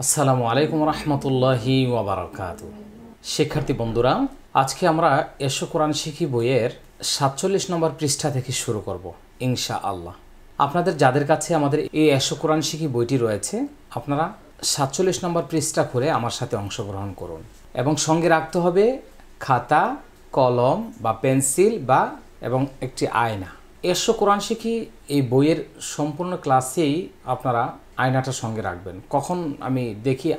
আসসালামু আলাইকুম রহমতুল্লাহি ওয়া বারাকাতুহু। শিক্ষার্থী বন্ধুরা, আজকে আমরা এসো কোরআন শিখি বইয়ের ৪৭ নম্বর পৃষ্ঠা থেকে শুরু করব ইনশাআল্লাহ। আপনাদের যাদের কাছে আমাদের এই এসো কোরআন শিখি বইটি রয়েছে, আপনারা ৪৭ নম্বর পৃষ্ঠা খুলে আমার সাথে অংশগ্রহণ করুন এবং সঙ্গে রাখতে হবে খাতা, কলম বা পেন্সিল এবং একটি আয়না। এসো কোরআন শিখি এই বইয়ের সম্পূর্ণ ক্লাসেই আপনারা আয়নাটা সঙ্গে রাখবেন। কখন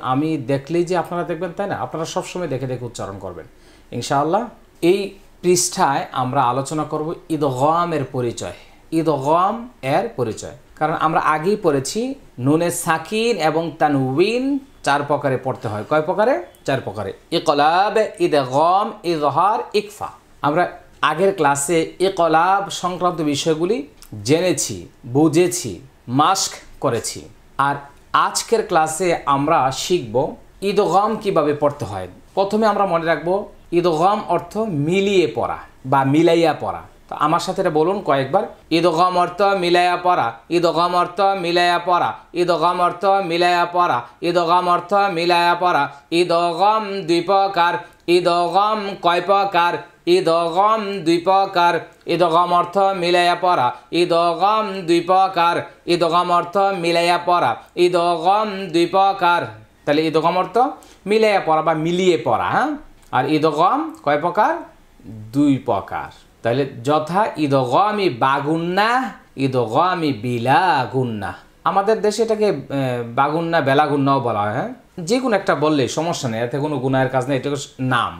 আমি দেখলেই যে আপনারা দেখবেন তাই না, আপনারা সবসময় দেখে দেখে উচ্চারণ করবেন ইনশাআল্লাহ। এই পৃষ্ঠায় আমরা আলোচনা করব ইদগামের পরিচয়। ইদগাম এর পরিচয়, কারণ আমরা আগেই পড়েছি নুনে সাকিন এবং তানউইন 4 প্রকারে পড়তে হয়। কয় প্রকারে? 4 প্রকারে। ইকলাব, ইদগাম, ইজহার, ইকফা। আমরা আগের ক্লাসে ইকলাব সংক্রান্ত বিষয়গুলি জেনেছি, বুঝেছি, মাস্ক করেছি। আর আজকের ক্লাসে আমরা শিখব ইদগাম কিভাবে পড়তে হয়। প্রথমে আমরা মনে রাখবো ইদগাম অর্থ মিলিয়ে পড়া বা মিলাইয়া পড়া। তো আমার সাথে এটা বলুন কয়েকবার। ইদগাম অর্থ মিলাইয়া পড়া, ইদগাম অর্থ মিলাইয়া পড়া, ইদগাম অর্থ মিলাইয়া পড়া, ইদগাম অর্থ মিলাইয়া পড়া। ইদগাম 2 প্রকার। ইদগাম কয় প্রকার? ইদগাম 2 প্রকার। ইদগাম অর্থ মিলাইয়া পড়া, ইদগাম 2 প্রকার। ইদগাম অর্থ মিলাইয়া পড়া, ইদগাম 2 প্রকার। তাহলে ইদগাম অর্থ মিলাইয়া পড়া বা মিলিয়ে পড়া। হ্যাঁ, আর ইদগাম কয় প্রকার? 2 প্রকার। তাহলে যথা ইদগামি বাগুন্না, ইদগামি বিলা গুন্না। আমাদের দেশে এটাকে বাগুন্না বেলা গুন্নাও বলা হয়। হ্যাঁ, যে কোনো একটা বললে সমস্যা নেই, এতে কোনো গুনাহের কাজ নেই, এটা নাম।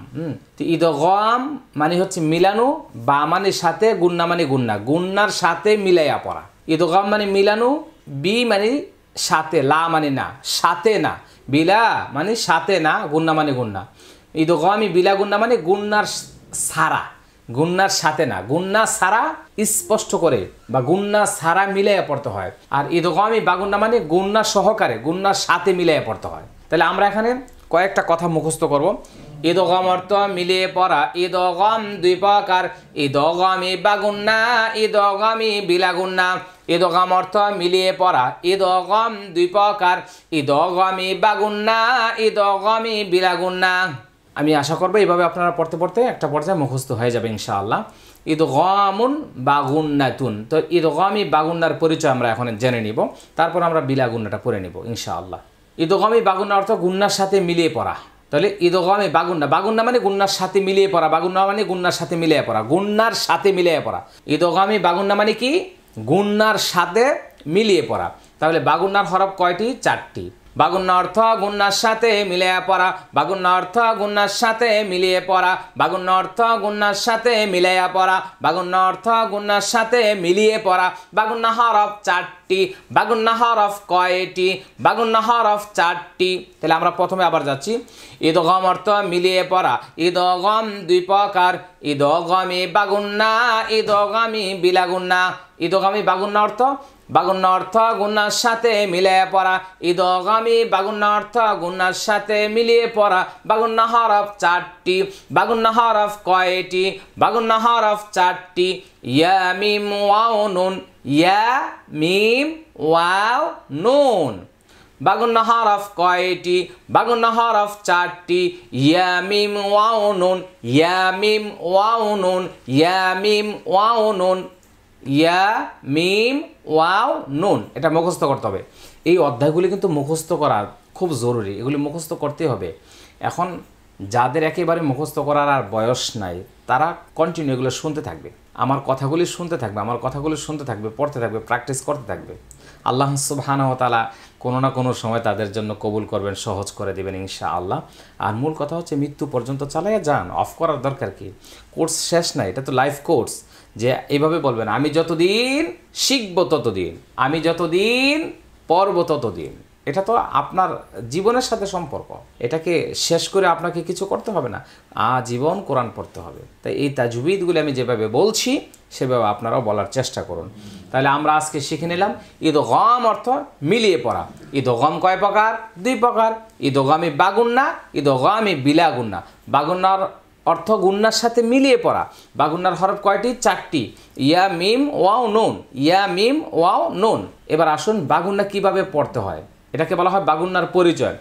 তো ইদগাম মানে হচ্ছে মিলানো, বা মানে সাথে, গুন্না মানে গুন্না, গুন্নার সাথে মিলাইয়া পড়া। ইদগাম মানে মিলানো, বি মানে সাথে, লা মানে না, সাথে না, বিলা মানে সাথে না, গুন্না মানে গুন্না। ইদগামি বিলা গুন্না মানে গুন্নার সারা, গুন্নার সাথে না, গুন্না সারা স্পষ্ট করে বা গুন্না সারা মিলাইয়া পড়তে হয়। আর ইদগামি বাগুন্না মানে গুন্না সহকারে, গুন্নার সাথে মিলাইয়া পড়তে হয়। তাহলে আমরা এখানে কয়েকটা কথা মুখস্থ করব। ইদগাম অর্থ মিলিয়ে পড়া, ইদগাম 2 প্রকার। ইদগামি বাগুন্না, ইদগামি বিলাগুন্না। ইদগাম অর্থ মিলিয়ে পড়া, ইদগাম 2 প্রকার। ইদগামি বাগুন্না, ইদগামি বিলাগুন্না। আমি আশা করবো এইভাবে আপনারা পড়তে পড়তে একটা পর্যায়ে মুখস্থ হয়ে যাবে ইনশাআল্লাহ। ইদগামুন বাগুন্নাতুন। তো ইদগামি বাগুন্নার পরিচয় আমরা এখন জেনে নিব, তারপর আমরা বিলাগুন্নাটা পড়ে নিব ইনশাআল্লাহ। ইদগামি বাগুন্না অর্থ গুন্নার সাথে মিলিয়ে পড়া। তাহলে ইদগামি বাগুন্না, বাগুন্না মানে গুন্নার সাথে মিলিয়ে পড়া, বাগুন্না মানে গুন্নার সাথে মিলিয়ে পড়া, গুন্নার সাথে মিলিয়ে পড়া। ইদগামি বাগুন্না মানে কি? গুন্নার সাথে মিলিয়ে পড়া। তাহলে বাগুন্নার হরফ কয়টি? 4টি। বাগুন্না অর্থ গুন্নার সাথে মিলিয়ে পড়া, বাগুন্না অর্থ গুন্নার সাথে মিলিয়ে পড়া, বাগুন্না অর্থ গুন্নার সাথে মিলিয়ে পড়া, বাগুন্না অর্থ গুন্নার সাথে মিলিয়ে পড়া। বাগুন্না হরফ 4টি। বাগুন্না হরফ কয়টি? বাগুন্না হরফ 4টি। তাহলে আমরা প্রথমে আবার যাচ্ছি। ইদগাম অর্থ মিলিয়ে পড়া, ইদগাম 2 প্রকার। ইদগামি বাগুন্না, ইদগামি বিলাগুন্না। ইদগামি বাগুন্না অর্থ, বাগুন্না অর্থ গুন্নার সাথে মিলিয়ে পড়া, ইদগামি বাগুন্না অর্থ গুন্নার সাথে মিলিয়ে পড়া। বাগুন্না হরফ 4টি। বাগুন্না হরফ কয়টি? বাগুন্না হরফ 4টি। ইয়া মিম ওয়াও নুন, ইয়া মিম ওয়াও নুন। বাগুন্না হরফ কয়টি? বাগুন্না হরফ 4টি। ইয়া মিম ওয়াও নুন, ইয়া মিম ওয়াও নুন, ইয়া মিম ওয়াও নুন, ইয়া মিম ওয়াও নুন। এটা মুখস্থ করতে হবে। এই অধ্যায়গুলি কিন্তু মুখস্থ করা খুব জরুরি, এগুলি মুখস্থ করতে হবে। এখন যাদের একেবারে মুখস্থ করার আর বয়স নাই, তারা কন্টিনিউ এগুলো শুনতে থাকবে, আমার কথাগুলি শুনতে থাকবে, আমার কথাগুলি শুনতে থাকবে, পড়তে থাকবে, প্র্যাকটিস করতে থাকবে। আল্লাহ সুবহানাহু ওয়া তাআলা কোনো না কোনো সময় তাদের জন্য কবুল করবেন, সহজ করে দেবেন ইনশাআল্লাহ। আর মূল কথা হচ্ছে মৃত্যু পর্যন্ত চালাইয়া যান, অফ করার দরকার কি? কোর্স শেষ না, এটা তো লাইফ কোর্স। যে এইভাবে বলবেন আমি যতদিন শিখব ততদিন, আমি যতদিন পড়ব ততদিন। এটা তো আপনার জীবনের সাথে সম্পর্ক, এটাকে শেষ করে আপনাকে কিছু করতে হবে না, আজীবন কোরআন পড়তে হবে। তাই এই তাজবিদগুলি আমি যেভাবে বলছি সেভাবে আপনারাও বলার চেষ্টা করুন। তাহলে আমরা আজকে শিখে নিলাম ইদগাম অর্থ মিলিয়ে পড়া। ইদগাম কয় প্রকার? 2 প্রকার। ইদগামি বাগুন্না, ইদগামি বিলাগুন্না। বাগুন্নার অর্থ গুন্নার সাথে মিলিয়ে পড়া। বাগুন্নার হরফ কয়টি? 4টি। ইয়া মিম ওয়াও নুন, ইয়া মিম ওয়াও নুন। এবার আসুন বাগুন্না কিভাবে পড়তে হয়, এটাকে বলা হয় বাগুন্নার পরিচয়।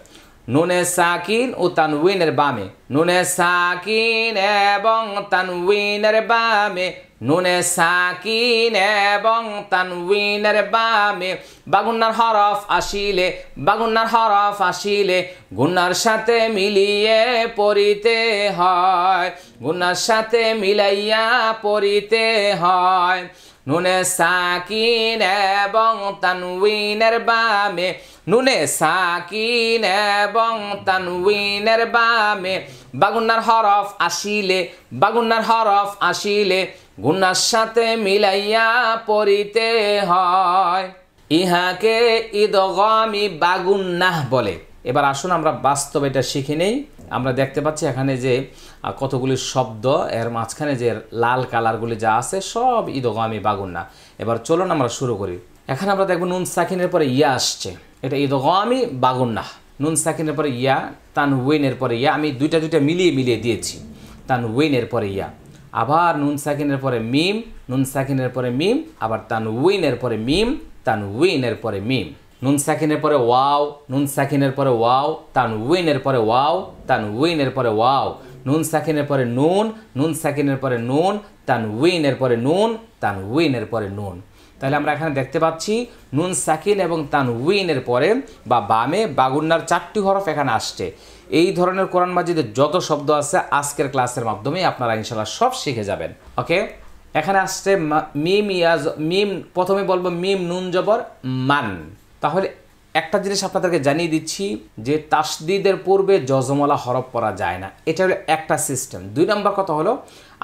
নুনে সাকিন ও তানউইনের বামে, নুনে সাকিন এবং তানউইনের বামে, নুনে সাকিন এবং তানউইনের বামে। বাগুন্নার হরফ আসিলে, বাগুন্নার হরফ আসিলে গুন্নার সাথে মিলিয়ে পড়িতে হয়, গুন্নার সাথে মিলাইয়া পড়িতে হয়। নুনে সাকিন এবং তানউইনের বামে, নুনে সাকিন এবং তানউইনের বামে। বাগুন্নার হরফ আসিলে, বাগুন্নার হরফ আসিলে গুন্নার সাথে মিলাইয়া পড়িতে হয়। ইহাকে ইদগামি বাগুন্নাহ বলে। এবার আসুন আমরা বাস্তবে এটা শিখে নেই। আমরা দেখতে পাচ্ছি এখানে যে কতগুলি শব্দ, এর মাঝখানে যে লাল কালারগুলি যা আছে সব ইদগামি বাগুন্না। এবার চলুন আমরা শুরু করি। এখানে আমরা দেখব নুন সাকিনের পরে ইয়া আসছে, এটা ইদগামি বাগুন্নাহ। নুন সাকিনের পরে ইয়া, তানউইনের পরে ইয়া, আমি দুইটা মিলিয়ে মিলিয়ে দিয়েছি। তানউইনের পরে ইয়া, আবার নুন সাকিনের পরে মিম, নুন সাকিনের পরে মিম, আবার তানউইনের পরে মিম, তানউইনের পরে মিম। নুন সাকিনের পরে ওয়াও, নুন সাকিনের পরে ওয়াও, তানউইনের পরে ওয়াও, তানউইনের পরে ওয়াও। নুন সাকিনের পরে নুন, নুন সাকিনের পরে নুন, তানউইনের পরে নুন, তানউইনের পরে নুন। তাহলে আমরা এখানে দেখতে পাচ্ছি নুন সাকিন এবং তানউইনের পরে বা বামে বাগুন্নার 4টি হরফ এখানে আসছে। এই ধরনের কোরআন মাজিদের যত শব্দ আছে আজকের ক্লাসের মাধ্যমে আপনারা ইনশাআল্লাহ সব শিখে যাবেন। ওকে, এখানে আসছে মিম ইয়াজ, মিম প্রথমে বলবো মিম নুন জবর মান। তাহলে একটা জিনিস আপনাদেরকে জানিয়ে দিচ্ছি যে তাসদিদের পূর্বে জজমলা হরফ পড়া যায় না, এটা হলো একটা সিস্টেম। 2 নম্বর কথা হলো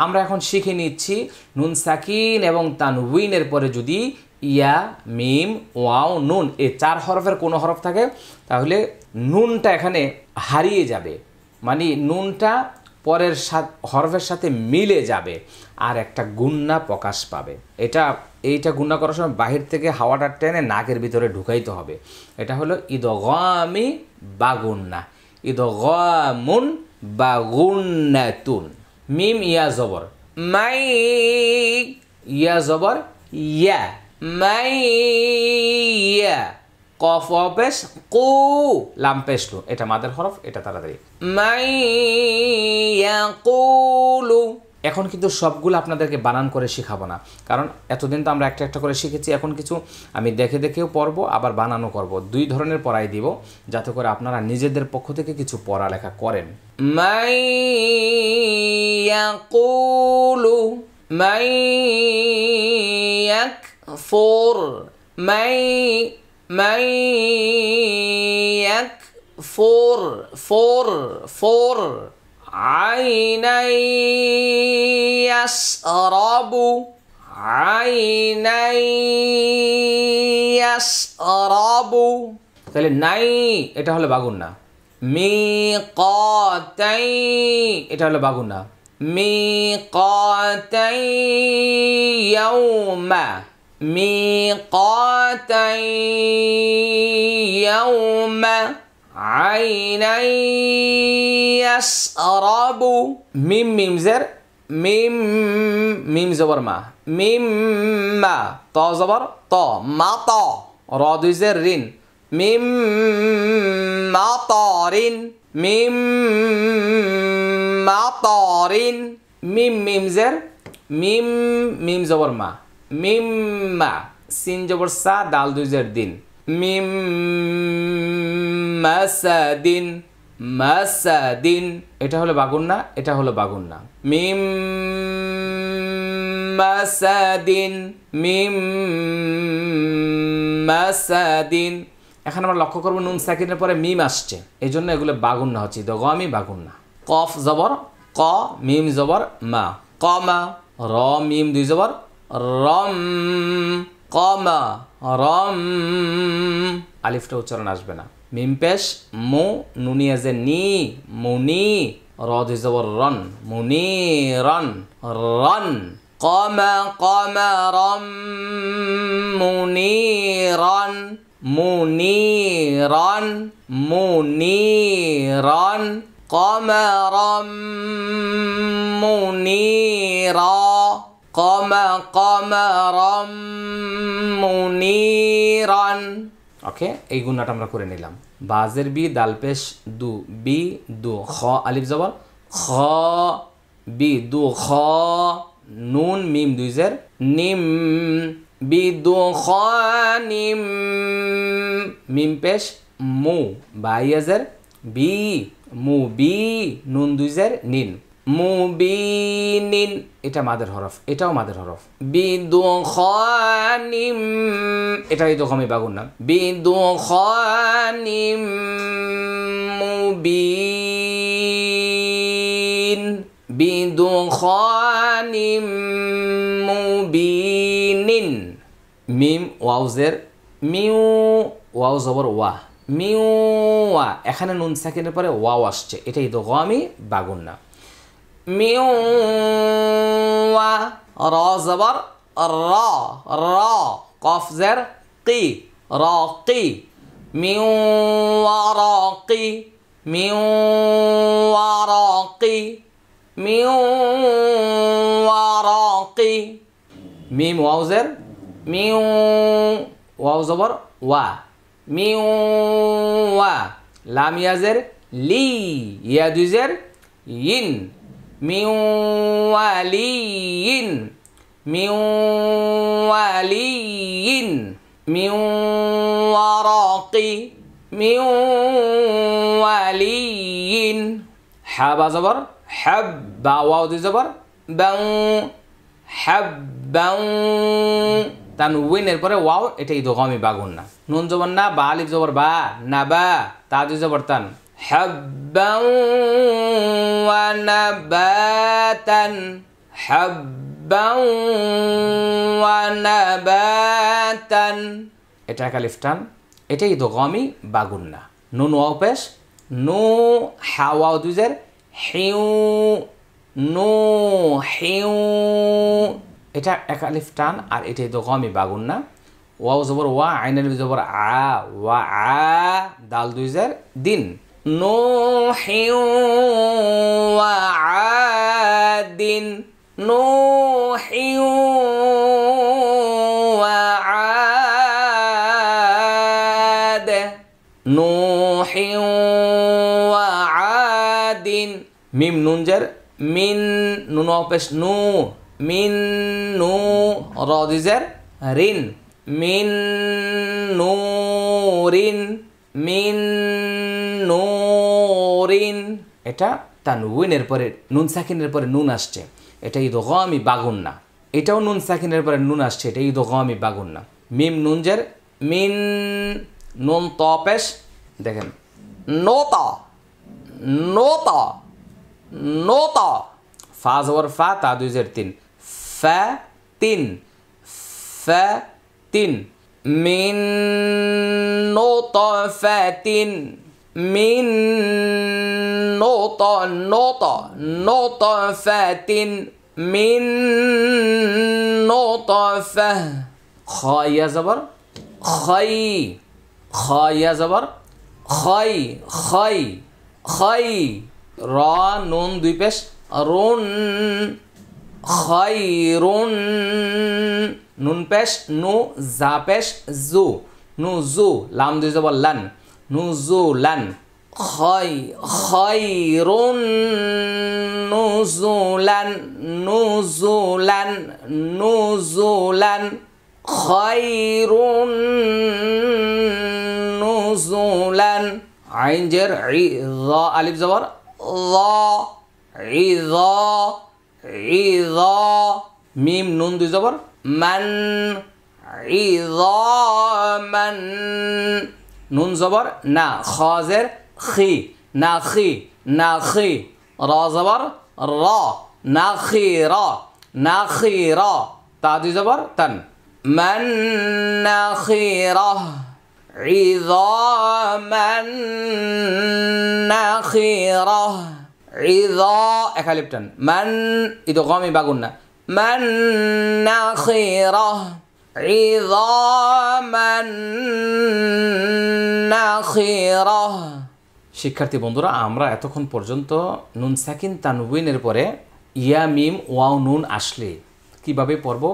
আমরা এখন শিখে নিচ্ছি নুন সাকিন এবং তানউইনের পরে যদি ইয়া, মিম, ওয়াও, নুন এই 4 হরফের কোনো হরফ থাকে তাহলে নুনটা এখানে হারিয়ে যাবে, মানে নুনটা পরের হরফের সাথে মিলে যাবে আর একটা গুন্না প্রকাশ পাবে। এইটা গুন্না করার সময় বাহির থেকে হাওয়াটা টেনে নাকের ভিতরে ঢুকাইতে হবে। এটা হলো ইদগামি বাগুন্না, ইদগামুন বাগুন্নাতুন। মিম ইয়া জবর মাই, ইয়া জবর ইয়া, মাই ইয়া। কফ পেশ কু, লাম পেশ লু, এটা মাদের হরফ, এটা তাড়াতাড়ি। মাই ইয়াকুলু। এখন কিন্তু সবগুলো আপনাদেরকে বানান করে শেখাবো না, কারণ এতদিন তো আমরা একটা একটা করে শিখেছি। এখন কিছু আমি দেখে দেখেও পড়বো, আবার বানানো করব। 2 ধরনের পড়াই দিব যাতে করে আপনারা নিজেদের পক্ষ থেকে কিছু পড়ালেখা করেন। মাই ইয়াকুলু, মাই ইয়াকফুর, মাই ইয়াকফুর, ফোর ফোর। আইনাই ইয়াশরাবু, আইনাই ইয়াশরাবু। তাহলে নাই এটা হলো বাগুন্না। মিকাতাই এটা হলো বাগুন্না। মিকাতাই ইয়াউমা, মিকাতাই ইয়াউমা। আইনাই ইয়াশরাবু। মিম মিমজের মিম, মিম জবর মা, মিম মা। ত জবর ত, মা ত। র 2 জের রিন, মিম মা ত রিন, মিম মা ত রিন। মিম মিমজের মিম, মিম জবর মা, মিম মা। সিন জবর সা, দাল 2 জের দিন, মিম মাসাদিন, মাসাদিন। এটা হলো বাগুন্না, এটা হলো বাগুন্না। মিম মাসাদিন, মিম মাসাদিন। এখন আমরা লক্ষ্য করবো নুন সাকিনের পরে মিম আসছে, এই জন্য এগুলো বাগুন্না হচ্ছে, দগামি বাগুন্না। কফ জবর ক, মিম জবর মা, কমা। র মিম 2 জবর রম, কমা রম। আলিফটা উচ্চারণ আসবে না। মিম পেশ মু, নুনিয়াজে নি, মুনি। র 2 জবর রন, মুনি রন, রন। কমা কমা রম, মুনি রন, মুনি রন, মুনি রন। কমা রম মুনি র, কমা কমা রম মুনি রন। ওকে, এই গুণাটা আমরা করে নিলাম। বাজের বি দাল পেশ দু বি দু খ আলিফ জবর খ বি দু খ নুন মিম দুই জের নিম বি দু খ নিম মিম পেশ মু বাইয়াজের বি মু বি নুন দুই জের নিন মু বি নিন এটা মাদের হরফ এটাও মাদের হরফ বি দু খ নিম এটা এই তো কমই বাগুন না বি দু খ নিম মু বিন বি দু খ নিম মু বিনিন মিম ওয়াউজের মিউ ওয়াও জবর ওয়া মিউ ওয়া এখানে নুন সাকিনের পরে ওয়াও আসছে এটাই তো আমি বাগুন না মিউ ওয়া র জবর র র কফ জের কি রাকি মিউ ওয়া রাকি মিউ ওয়া রাকি মিউ ওয়া রাকি মিম ওয়াও জের মিউ ওয়াও জবর ওয়া মিউ ওয়া লাম ইয়াজের লি ইয়া দুইজের ইন মিউ ওয়ালিন মিউ ওয়ালিন মিউ ওয়ারাকি মিউ ওয়ালিন হাবা জবর হাব্বা ওয়াও দুই জবর বাউ হাব্বাউ তানউইনের পরে ওয়াও এটা ইদগামি বাগুন না নুন জবর না বা আলিফ জবর বা না বা তা দুই জবর তান হাব্বাউ ওয়া নাবাতান হাব্বাউ ওয়া নাবাতান এটা এক আলিফ টান এটা ইদগামি বাগুন না নুন ওয়াও পেশ নু হা ওয়াও দুই জের হিউ নু হিউ এটা এক আলিফ টান আর এটাই তো কমই বাগুন না ওয়াও জবর ওয়া আইনের জবর আ ওয়া আ দাল দুই জের দিন নো হিউ ওয়া আদিন নো হিউ ওয়া আদ নো হিউ ওয়া আদিন মিম নুন জের মিন নুন অপেশ নু মিন নু র দিজের রিন মিন নুরিন মিন নুরিন এটা তানউইনের পরে নুন সাকিনের পরে নুন আসছে এটা ইদগামি বাগুন না এটাও নুন সাকিনের পরে নুন আসছে এটা ইদগামি বাগুন না মিম নুন জের মিন নুন তপেশ দেখেন নোতা নোতা নোতা ফা জবর ফা তা দুই জের তিন ফা তিন ফা তিন মিন নোতাফাতিন মিন নোতাফাতিন মিন নোতাফাহ খ ইয়া জবর খাই খ ইয়া জবর খাই খাই খাই র নুন দুই পেশ রুন খাইরুন নুন পেশ নু জা পেশ জু নু জু লাম দুই জবর লান নু জু লান খাইরুন নুজুলান নুজুলান নুজুলান খাইরুন নুজুলান আইন জের ই য আলিফ জবর য ইয ইয মিম নুন দুই জবর মান ইযামান নুন জবর না খ জের খি না খি না খি র জবর র না খি র না খি র তা দুই জবর তান মান না খি র ইযামান না খি র ইযা এক আলিফ টান মান ইদো গমি বাগুন না মান না খি র ইযামান নাখিরা। শিক্ষার্থী বন্ধুরা, আমরা এতক্ষণ পর্যন্ত নুন সাকিন তানউইনের পরে ইয়া মিম ওয়াও নুন আসলে কিভাবে পড়ব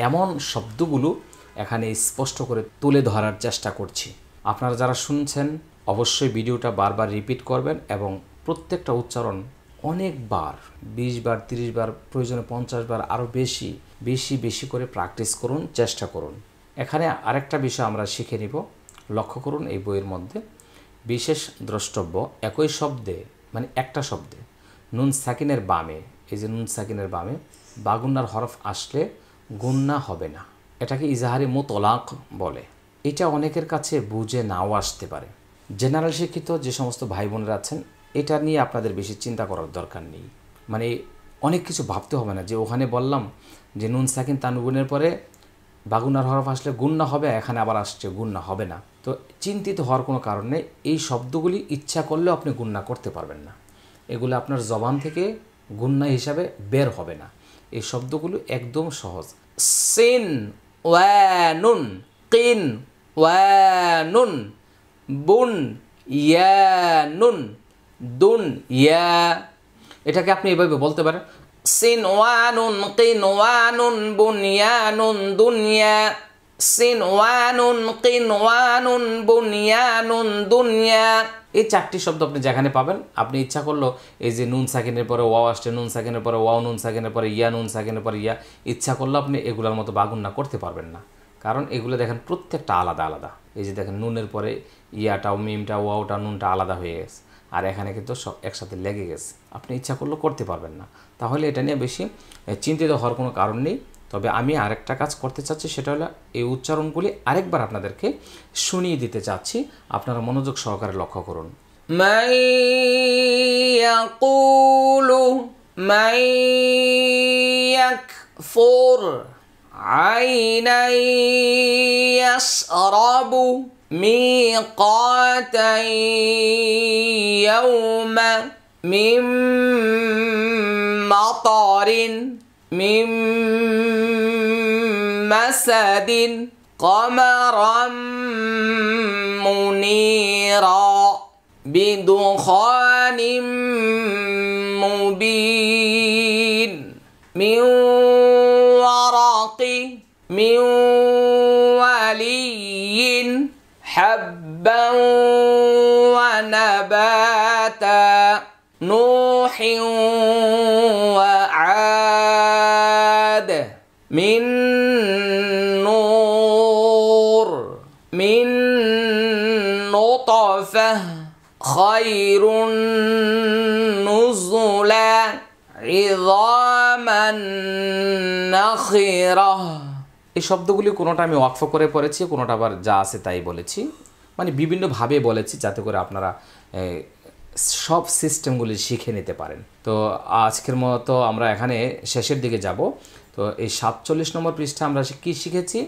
এমন শব্দগুলো এখানে স্পষ্ট করে তুলে ধরার চেষ্টা করছি। আপনারা যারা শুনছেন অবশ্যই ভিডিওটা বারবার রিপিট করবেন এবং প্রত্যেকটা উচ্চারণ অনেকবার 20 বার 30 বার প্রয়োজনে 50 বার আরও বেশি বেশি বেশি করে প্র্যাকটিস করুন, চেষ্টা করুন। এখানে আরেকটা বিষয় আমরা শিখে নিব। লক্ষ্য করুন এই বইয়ের মধ্যে বিশেষ দ্রষ্টব্য, একই শব্দে মানে একটা শব্দে নুন সাকিনের বামে, এই যে নুন সাকিনের বামে বাগুন্নার হরফ আসলে গুন্না হবে না। এটাকে ইজাহারি মুতলাক বলে। এটা অনেকের কাছে বুঝে নাও আসতে পারে। জেনারেল শিক্ষিত যে সমস্ত ভাই বোনেরা আছেন, এটা নিয়ে আপনাদের বেশি চিন্তা করার দরকার নেই। মানে অনেক কিছু ভাবতে হবে না যে ওখানে বললাম যে নুন সাকিন তানগুনের পরে বাগুন্নার হরফ আসলে গুন্না হবে, এখানে আবার আসছে গুন্না হবে না। তো চিন্তিত হওয়ার কোনো কারণ নেই। এই শব্দগুলি ইচ্ছা করলেও আপনি গুন্না করতে পারবেন না, এগুলো আপনার জবান থেকে গুন্না হিসাবে বের হবে না। এই শব্দগুলো একদম সহজ। সিন ওয়ানুন, কিন ওয়ানুন, বুন ইয়ানুন, দুন ইয়া। এটাকে আপনি এভাবে বলতে পারেন, সিনওয়ানুন কিনওয়ানুন বুনিয়ানুন দুনিয়া, সিনওয়ানুন কিনওয়ানুন বুনিয়ানুন দুনিয়া। এই 4টি শব্দ আপনি যেখানে পাবেন, আপনি ইচ্ছা করলো এই যে নুন সাকিনের পরে ওয়াও আসছে, নুন সাকিনের পরে ওয়াও, নুন সাকিনের পরে ইয়া, নুন সাকিনের পরে ইয়া, ইচ্ছা করলে আপনি এগুলোর মতো বাগুন্না করতে পারবেন না। কারণ এগুলো দেখেন প্রত্যেকটা আলাদা আলাদা। এই যে দেখেন নুনের পরে ইয়াটাও, মিমটা, ওয়াওটা, নুনটা আলাদা হয়ে গেছে, আর এখানে কিন্তু সব একসাথে লেগে গেছে। আপনি ইচ্ছা করলেও করতে পারবেন না। তাহলে এটা নিয়ে বেশি চিন্তিত হওয়ার কোনো কারণ নেই। তবে আমি আরেকটা কাজ করতে চাচ্ছি, সেটা হলো এই উচ্চারণগুলি আরেকবার আপনাদেরকে শুনিয়ে দিতে চাচ্ছি। আপনারা মনোযোগ সহকারে লক্ষ্য করুন। মাইয়াকুলু মাইয়াকফুর আইনাই ইয়াশরাবু মিকাতাই ইয়াউমা মিম মাতারিন মিম মাসাদিন কমারাম মুনিরা বিদুখানিম মুবিন মিন ওয়ারাকি মিন ওয়ালিয়িন হাব্বান ওয়া নাবাতা নূহিন ওয়া আদ মিন নূর মিন নুতফাহ খায়রুন নুজুলা ইযামান নাখিরা। এই শব্দগুলি কোনোটা আমি ওয়াকফ করে পড়েছি, কোনোটা আবার যা আছে তাই বলেছি, মানে বিভিন্নভাবে বলেছি যাতে করে আপনারা সব সিস্টেমগুলি শিখে নিতে পারেন। তো আজকের মতো আমরা এখানে শেষের দিকে যাব। তো এই 47 নম্বর পৃষ্ঠা আমরা কি শিখেছি?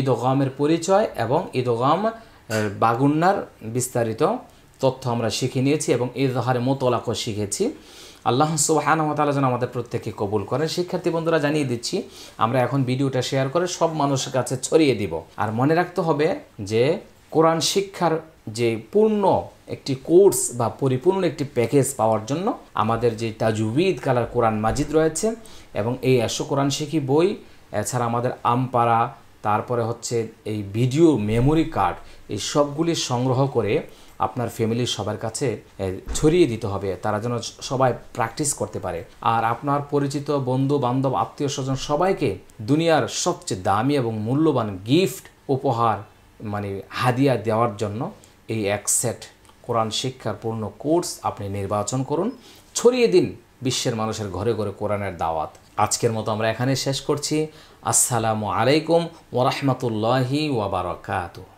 ইদগামের পরিচয় এবং ইদগাম বাগুন্নার বিস্তারিত তথ্য আমরা শিখে নিয়েছি এবং ইজহারে মুতলাকও শিখেছি। আল্লাহ সুবহানাহু ওয়া তাআলা যেন আমাদের প্রত্যেককে কবুল করেন। শিক্ষার্থী বন্ধুরা, জানিয়ে দিচ্ছি আমরা এখন ভিডিওটা শেয়ার করে সব মানুষের কাছে ছড়িয়ে দিব। আর মনে রাখতে হবে যে কোরআন শিক্ষার যে পূর্ণ একটি কোর্স বা পরিপূর্ণ একটি প্যাকেজ পাওয়ার জন্য আমাদের যে তাজউইদ কালার কোরআন মাজিদ রয়েছে এবং এই 100 কোরআন শিখি বই, এছাড়া আমাদের আমপারা, তারপরে হচ্ছে এই ভিডিও মেমোরি কার্ড, এই সবগুলি সংগ্রহ করে আপনার ফ্যামিলির সবার কাছে ছড়িয়ে দিতে হবে, তারা যেন সবাই প্র্যাকটিস করতে পারে। আর আপনার পরিচিত বন্ধু বান্ধব আত্মীয় স্বজন সবাইকে দুনিয়ার সবচেয়ে দামি এবং মূল্যবান গিফট উপহার মানে হাদিয়া দেওয়ার জন্য এই এক সেট কোরআন শিক্ষার পূর্ণ কোর্স আপনি নির্বাচন করুন, ছড়িয়ে দিন বিশ্বের মানুষের ঘরে ঘরে কোরআনের দাওয়াত। আজকের মতো আমরা এখানে শেষ করছি। আসসালামু আলাইকুম ওয়া রাহমাতুল্লাহি ওয়া বারাকাতুহু।